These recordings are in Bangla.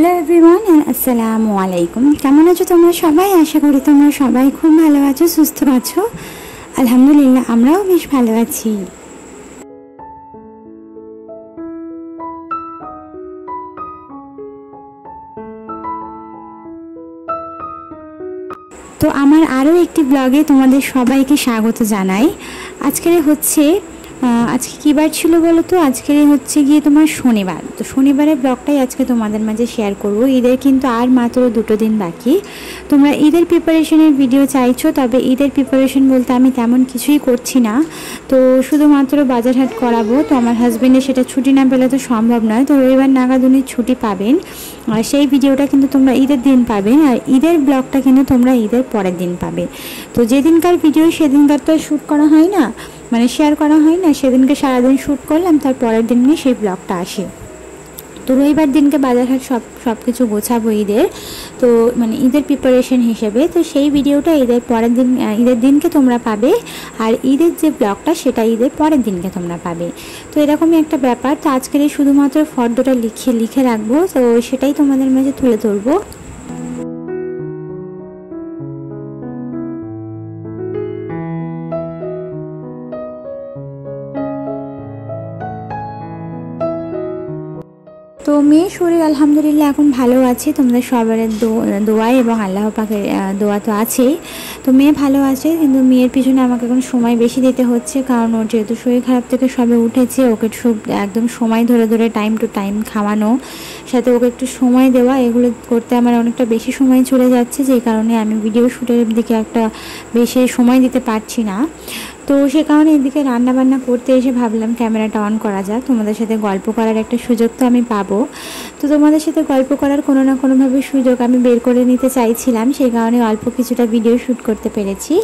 হ্যালো এভরিওয়ান, আসসালামু আলাইকুম। কেমন আছো তোমরা সবাই? আশা করি তোমরা সবাই খুব ভালো আছো, সুস্থ আছো। আলহামদুলিল্লাহ, আমরাও বেশ ভালো আছি। তো আমার আরও একটি ব্লগে তোমাদের সবাইকে স্বাগত জানাই। আজকে কী বার ছিল বলো তো? আজকে হচ্ছে গিয়ে তোমার শনিবার। তো শনিবারের ব্লগটাই আজকে তোমাদের মাঝে শেয়ার করব। ঈদের কিন্তু আর মাত্র 2 দিন বাকি। তোমরা ঈদের প্রিপারেশনের ভিডিও চাইছো, তবে ঈদের প্রিপারেশন বলতে আমি তেমন কিছুই করছি না। তো শুধুমাত্র বাজার হাট করাবো। তো আমার হাজব্যান্ডের সেটা ছুটি না পেলে তো সম্ভব নয়। তো রবিবার নাগাদ উনি ছুটি পাবেন, আর সেই ভিডিওটা কিন্তু তোমরা ঈদের দিন পাবেন, আর ঈদের ব্লগটা কিন্তু তোমরা ঈদের পরের দিন পাবে। তো যেদিনকার ভিডিও সেদিনকার তো শ্যুট করা হয় না, মানে শেয়ার করা হয় না। সেদিনকে সারাদিন শ্যুট করলাম, তার পরের দিন নিয়ে সেই ব্লগটা আসে। তো রবিবার দিনকে বাজারহাট সব কিছু গোছাবো ঈদের, তো মানে ঈদের প্রিপারেশন হিসেবে। তো সেই ভিডিওটা ঈদের পরের দিন, ঈদের দিনকে তোমরা পাবে, আর ঈদের যে ব্লগটা সেটা ঈদের পরের দিনকে তোমরা পাবে। তো এরকমই একটা ব্যাপার। তো আজকের শুধুমাত্র ফর্দটা লিখে রাখবো, তো সেটাই তোমাদের মাঝে তুলে ধরবো। তো মেয়ের শরীর আলহামদুলিল্লাহ এখন ভালো আছে, তোমাদের সবার দোয়ায় এবং আল্লাহ পাকের দোয়া তো আছেই। তো মেয়ে ভালো আছে, কিন্তু মেয়ের পিছনে আমাকে এখন সময় বেশি দিতে হচ্ছে, কারণ ওর যেহেতু শরীর খারাপ থেকে সবে উঠেছে, ওকে একদম সময় ধরে টাইম টু টাইম খাওয়ানো, সাথে ওকে একটু সময় দেওয়া, এগুলো করতে আমার অনেকটা বেশি সময় চলে যাচ্ছে, যেই কারণে আমি ভিডিও শ্যুটের দিকে একটা বেশি সময় দিতে পারছি না। তো সে কারণে এদিকে রান্নাবান্না করতে এসে ভাবলাম ক্যামেরাটা অন করা যাক, তোমাদের সাথে গল্প করার একটা সুযোগ তো আমি পাবো। তো তোমাদের সাথে গল্প করার কোনো না কোনোভাবে সুযোগ আমি বের করে নিতে চাইছিলাম, সেই কারণে অল্প কিছুটা ভিডিও শ্যুট করতে পেরেছি।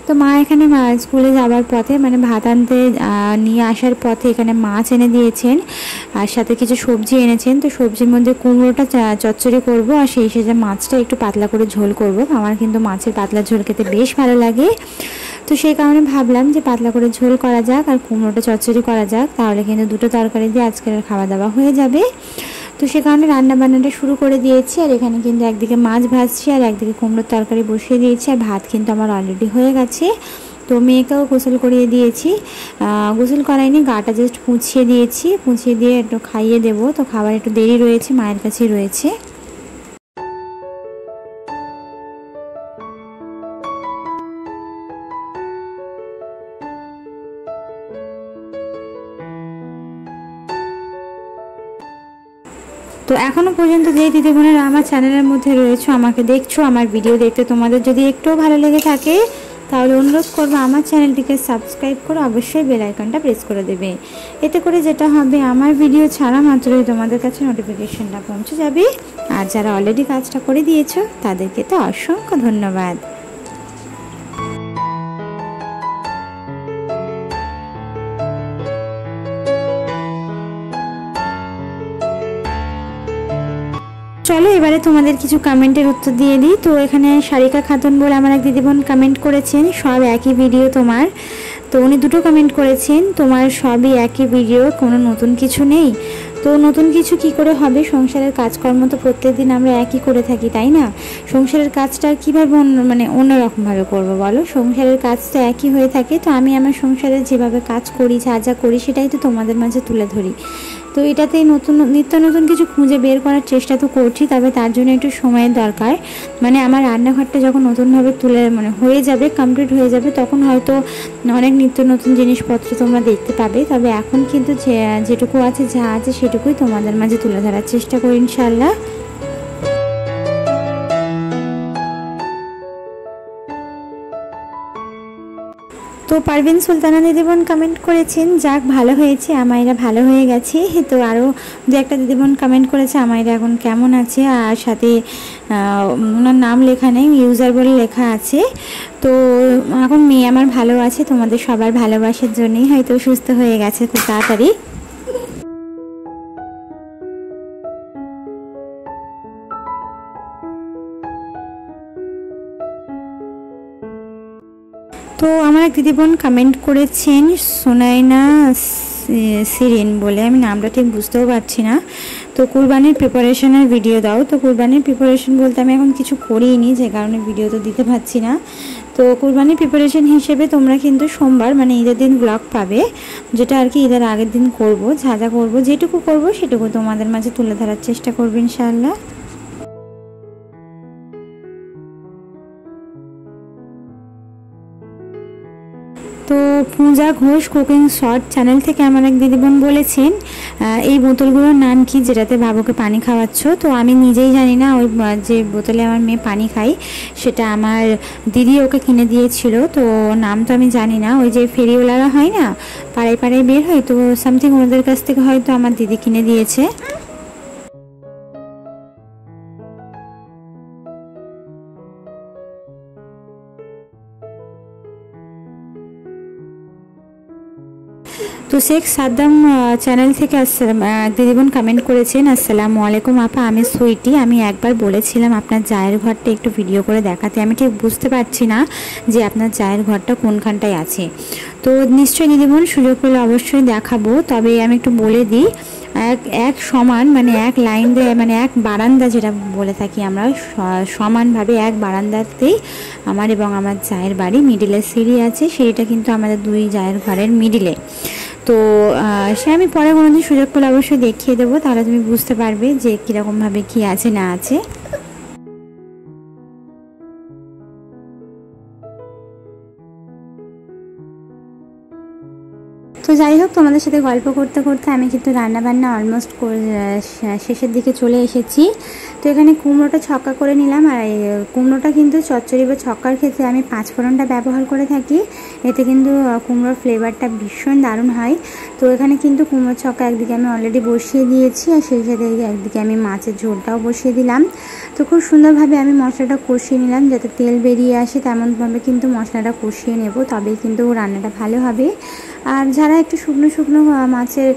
তো মা এখানে স্কুলে যাওয়ার পথে, মানে ভাত আনতে নিয়ে আসার পথে এখানে মাছ এনে দিয়েছেন, আর সাথে কিছু সবজি এনেছেন। তো সবজির মধ্যে কুমড়োটা চচ্চড়ি করব, আর সেই সাথে মাছটা একটু পাতলা করে ঝোল করব। আমার কিন্তু মাছের পাতলা ঝোল খেতে বেশ ভালো লাগে। তো সেই কারণে ভাবলাম যে পাতলা করে ঝোল করা যাক আর কুমড়োটা চচ্চড়ি করা যাক, তাহলে কিন্তু দুটো তরকারি দিয়ে আজকের খাওয়া দাওয়া হয়ে যাবে। তো সে কারণে রান্নাবান্নাটা শুরু করে দিয়েছি, আর এখানে কিন্তু একদিকে মাছ ভাজছি আর একদিকে কুমড়োর তরকারি বসিয়ে দিয়েছি, আর ভাত কিন্তু আমার অলরেডি হয়ে গেছে। তো মেয়েকেও গোসল করিয়ে দিয়েছি, গোসল করাইনি, গাটা জাস্ট পুছিয়ে দিয়েছি, পুছিয়ে দিয়ে একটু খাইয়ে দেবো। তো খাবার একটু দেরি রয়েছে, মায়ের কাছেই রয়েছে। তো এখনও পর্যন্ত যে দিদি বোনেরা আমার চ্যানেলের মধ্যে রয়েছে, আমাকে দেখছো, আমার ভিডিও দেখতে তোমাদের যদি একটুও ভালো লেগে থাকে, তাহলে অনুরোধ করবো আমার চ্যানেলটিকে সাবস্ক্রাইব করে অবশ্যই বেল আইকনটা প্রেস করে দেবে। এতে করে যেটা হবে, আমার ভিডিও ছাড়া মাত্রই তোমাদের কাছে নোটিফিকেশনটা পৌঁছে যাবে। আর যারা অলরেডি কাজটা করে দিয়েছো তাদেরকে তো অসংখ্য ধন্যবাদ। চলো এবারে তোমাদের কিছু কমেন্টের উত্তর দিয়ে দিই। তো এখানে সারিকা খাতুন বলে আমার এক দিদিবোন কমেন্ট করেছেন, সব একই ভিডিও তোমার। তো উনি দুটো কমেন্ট করেছেন, তোমার সবই একই ভিডিও, কোনো নতুন কিছু নেই। তো নতুন কিছু কি করে হবে? সংসারের কাজকর্ম তো প্রত্যেকদিন আমরা একই করে থাকি, তাই না? সংসারের কাজটা কীভাবে অন্যরকমভাবে করবো বলো? সংসারের কাজ তো একই হয়ে থাকে। তো আমি আমার সংসারে যেভাবে কাজ করি, যা করি, সেটাই তো তোমাদের মাঝে তুলে ধরি। তো এটাতেই নিত্য নতুন কিছু খুঁজে বের করার চেষ্টা তো করছি, তবে তার জন্য একটু সময়ের দরকার। মানে আমার রান্নাঘরটা যখন নতুনভাবে হয়ে যাবে, কমপ্লিট হয়ে যাবে, তখন হয়তো অনেক নিত্য নতুন জিনিসপত্র তোমরা দেখতে পাবে। তবে এখন কিন্তু যেটুকু আছে, যা আছে সেটুকুই তোমাদের মাঝে তুলে ধরার চেষ্টা করি ইনশাআল্লাহ। তো পারভিন সুলতানা দিদিবোন কমেন্ট করেছেন, যাক ভালো হয়েছে, আমাইরা ভালো হয়ে গেছে। তো আরও দু একটা দিদিবোন কমেন্ট করেছে আমাইরা এখন কেমন আছে, আর সাথে ওনার নাম লেখা নেই, ইউজার বলে লেখা আছে। তো এখন মেয়ে আমার ভালো আছে, তোমাদের সবার ভালোবাসার জন্যই হয়তো সুস্থ হয়ে গেছে খুব তাড়াতাড়ি। তো আমার এক দিদিবোন কমেন্ট করেছেন, সোনাইনা সিরিন বলে, আমি নামটা ঠিক বুঝতেও পারছি না। তো তো কুরবানির প্রিপারেশনের ভিডিও দাও। তো কুরবানির প্রিপারেশন বলতে আমি এখন কিছু করিনি, যে কারণে ভিডিও তো দিতে পারছি না। তো কুরবানির প্রিপারেশন হিসেবে তোমরা কিন্তু সোমবার মানে ঈদের দিন ব্লগ পাবে, যেটা আর কি ঈদের আগের দিন করব। যা যা করবো, যেটুকু করব সেটুকু তোমাদের মাঝে তুলে ধরার চেষ্টা করবো ইনশাআল্লাহ। তো Puja Ghosh cooking short channel থেকে আমার এক দিদিবোন বলেছেন এই বোতলগুলোর নাম কি যেটাতে বাবুকে পানি খাওয়াচ্ছ। তো আমি নিজেই জানি না, ওই যে বোতলে আমার মেয়ে পানি খায় সেটা আমার দিদি ওকে কিনে দিয়েছিল। তো নাম তো আমি জানি না, ওই যে ফেরিওয়ালারা হয় না, পাড়ায় পাড়ায় বের হয়, তো সামথিং ওদের কাছ থেকে হয়তো আমার দিদি কিনে দিয়েছে। তো শেখ সাদ্দাম চ্যানেল থেকে দিদিবোন কমেন্ট করেছেন, আসসালামু আলাইকুম আপা, আমি সুইটি। আমি একবার বলেছিলাম আপনার জায়ের ঘরটা একটু ভিডিও করে দেখাতে, আমি ঠিক বুঝতে পারছি না যে আপনার জায়ের ঘরটা কোনখানটায় আছে। তো নিশ্চয়ই দিদিবোন সুযোগ পেলে অবশ্যই দেখাবো। তবে আমি একটু বলে দিই, এক সমান মানে এক লাইন দিয়ে মানে এক বারান্দা যেটা বলে থাকি আমরা, সমানভাবে এক বারান্দাতেই আমার এবং আমার জায়ের বাড়ি। মিডিলে সিঁড়ি আছে, সিঁড়িটা কিন্তু আমাদের দুই জায়ের ঘরের মিডিলে। তো সে আমি পরে কোনোদিন সুযোগ পেলে অবশ্যই দেখিয়ে দেবো, তাহলে তুমি বুঝতে পারবে যে কীরকমভাবে কী আছে না আছে। তো যাই হোক, তোমাদের সাথে গল্প করতে করতে আমি কিন্তু রান্নাবান্না অলমোস্ট শেষের দিকে চলে এসেছি। তো এখানে কুমড়োটা ছক্কা করে নিলাম, আর কুমড়োটা কিন্তু চচ্চড়ি বা ছক্কার ক্ষেত্রে আমি পাঁচফোড়নটা ব্যবহার করে থাকি, এতে কিন্তু কুমড়োর ফ্লেভারটা ভীষণ দারুণ হয়। তো এখানে কিন্তু কুমড়োর ছক্কা একদিকে আমি অলরেডি বসিয়ে দিয়েছি, আর সেই সাথে একদিকে আমি মাছের ঝোলটাও বসিয়ে দিলাম। তো খুব সুন্দরভাবে আমি মশলাটা কষিয়ে নিলাম, যাতে তেল বেরিয়ে আসে তেমনভাবে কিন্তু মশলাটা কষিয়ে নেব, তবেই কিন্তু রান্নাটা ভালো হবে। আর যারা একটু শুকনো শুকনো মাছের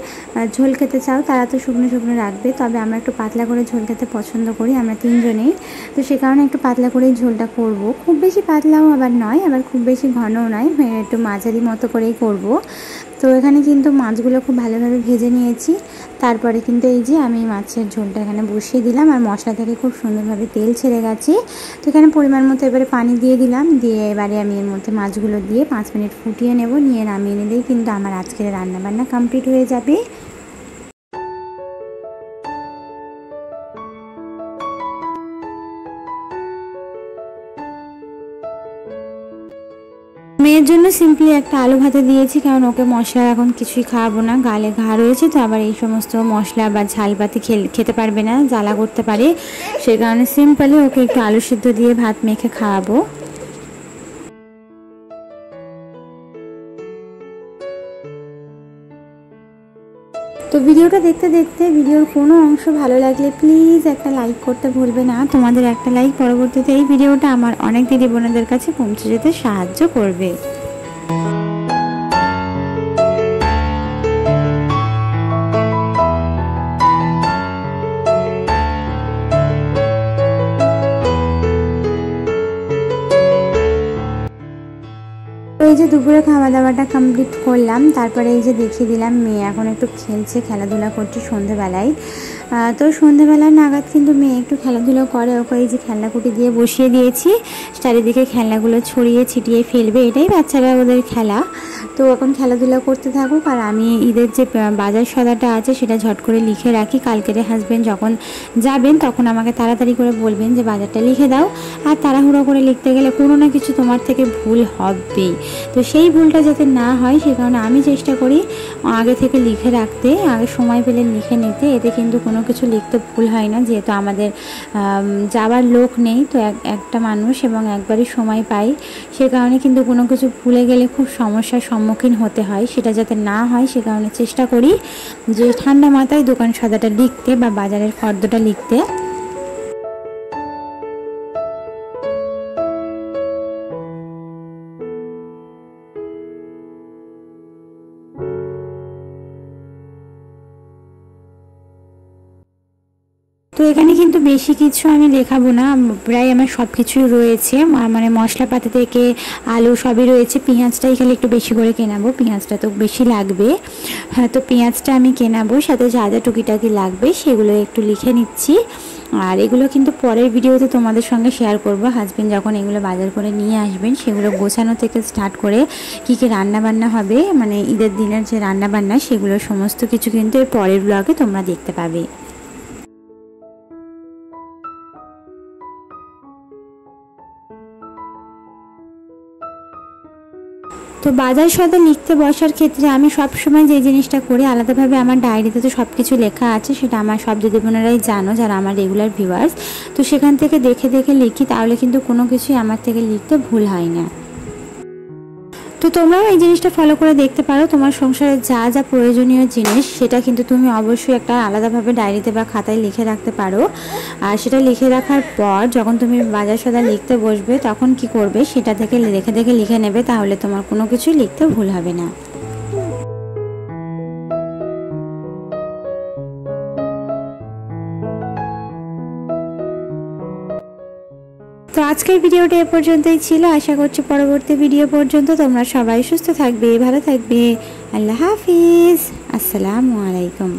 ঝোল খেতে চাও তারা তো শুকনো শুকনো রাখবে, তবে আমরা একটু পাতলা করে ঝোল খেতে পছন্দ করি আমরা তিনজনেই। তো সে কারণে একটু পাতলা করেই ঝোলটা করব, খুব বেশি পাতলাও আবার নয়, আবার খুব বেশি ঘনও নয়, একটু মাঝারি মতো করেই করব। তো এখানে কিন্তু মাছগুলো খুব ভালোভাবে ভেজে নিয়েছি, তারপরে কিন্তু এই যে আমি মাছের ঝোলটা এখানে বসিয়ে দিলাম, আর মশলা থেকে খুব সুন্দরভাবে তেল ছেড়ে গেছে। তো এখানে পরিমাণ মতো এবারে পানি দিয়ে দিলাম, দিয়ে এবারে আমি এর মধ্যে মাছগুলো দিয়ে 5 মিনিট ফুটিয়ে নেব, নিয়ে নামিয়ে নিলেই কিন্তু আমার আজকের রান্নাবান্না কমপ্লিট হয়ে যাবে। মেয়ের জন্য সিম্পলি একটা আলু ভাতে দিয়েছি, কারণ ওকে মশলা এখন কিছুই খাওয়াবো না, গালে ঘা রয়েছে, তো আবার এই সমস্ত মশলা বা ঝালপাতি খেতে পারবে না, জ্বালা করতে পারে, সেই কারণে সিম্পলি ওকে একটু আলু সিদ্ধ দিয়ে ভাত মেখে খাওয়াবো। তো ভিডিওটা দেখতে দেখতে ভিডিওর কোনো অংশ ভালো লাগলে প্লিজ একটা লাইক করতে ভুলবে না, তোমাদের একটা লাইক পরবর্তীতে এই ভিডিওটা আমার অনেক দিদি বোনেদের কাছে পৌঁছে যেতে সাহায্য করবে। এই যে দুপুরে খাওয়া দাওয়াটা কমপ্লিট করলাম, তারপরে এই যে দেখিয়ে দিলাম মেয়ে এখন একটু খেলছে, খেলাধুলা করছে সন্ধেবেলায়। তো সন্ধেবেলার নাগাদ কিন্তু মেয়ে একটু খেলাধুলো করে, ওকে এই যে খেলনাকুটি দিয়ে বসিয়ে দিয়েছি, চারিদিকে খেলনাগুলো ছড়িয়ে ছিটিয়ে ফেলবে, এটাই বাচ্চারা ওদের খেলা। তো এখন খেলাধুলা করতে থাকুক, আর আমি ঈদের যে বাজার সদাটা আছে সেটা ঝট করে লিখে রাখি, কালকের হাজব্যান্ড যখন যাবেন তখন আমাকে তাড়াতাড়ি করে বলবেন যে বাজারটা লিখে দাও, আর তাড়াহুড়ো করে লিখতে গেলে কোনো না কিছু তোমার থেকে ভুল হবেই। তো সেই ভুলটা যাতে না হয় সে কারণে আমি চেষ্টা করি আগে থেকে লিখে রাখতে, আগে সময় পেলে লিখে নিতে, এতে কিন্তু কোনো কিছু লিখতে ভুল হয় না, যেহেতু আমাদের যাওয়ার লোক নেই, তো একটা মানুষ এবং একবারই সময় পাই, সে কারণে কিন্তু কোনো কিছু ভুলে গেলে খুব সমস্যার সম্মুখীন হতে হয়, সেটা যাতে না হয় সে কারণে চেষ্টা করি যে ঠান্ডা মাথায় দোকান সদাটা লিখতে বা বাজারের ফর্দটা লিখতে। তো এখানে কিন্তু বেশি কিছু আমি দেখাবো না, প্রায় আমার সব কিছুই রয়েছে, মানে মশলাপাতি থেকে আলু সবই রয়েছে। পেঁয়াজটাই খালি একটু বেশি করে কেনাবো, পেঁয়াজটা তো বেশি লাগবে। হ্যাঁ, তো পেঁয়াজটা আমি কেনাবো, সাথে যা যা টুকিটাকি লাগবে সেগুলো একটু লিখে নিচ্ছি। আর এগুলো কিন্তু পরের ভিডিওতে তোমাদের সঙ্গে শেয়ার করব। হাজবেন্ড যখন এগুলো বাজার করে নিয়ে আসবেন সেগুলো গোছানো থেকে স্টার্ট করে কী কী রান্নাবান্না হবে, মানে ঈদের দিনের যে রান্নাবান্না সেগুলো সমস্ত কিছু কিন্তু এর পরের ব্লগে তোমরা দেখতে পাবে। তো বাজার সদা লিখতে বসার ক্ষেত্রে আমি সবসময় যে জিনিসটা করি, আলাদাভাবে আমার ডায়েরিতে তো সব কিছু লেখা আছে, সেটা আমার সব দিদি বোনেরাই জানো যারা আমার রেগুলার ভিউয়ার্স। তো সেখান থেকে দেখে দেখে লিখি, তাহলে কিন্তু কোনো কিছুই আমার থেকে লিখতে ভুল হয় না। তো তোমরাও এই জিনিসটা ফলো করে দেখতে পারো। তোমার সংসারে যা যা প্রয়োজনীয় জিনিস সেটা কিন্তু তুমি অবশ্যই একটা আলাদাভাবে ডায়েরিতে বা খাতায় লিখে রাখতে পারো। আর সেটা লিখে রাখার পর যখন তুমি বাজার সদা লিখতে বসবে তখন কি করবে, সেটা থেকে দেখে দেখে লিখে নেবে, তাহলে তোমার কোনো কিছুই লিখতে ভুল হবে না। তো আজকের ভিডিওটা এ পর্যন্তই ছিল। আশা করছি পরবর্তী ভিডিও পর্যন্ত তোমরা সবাই সুস্থ থাকবে, ভালো থাকবে। আল্লাহ হাফিজ, আসসালামু আলাইকুম।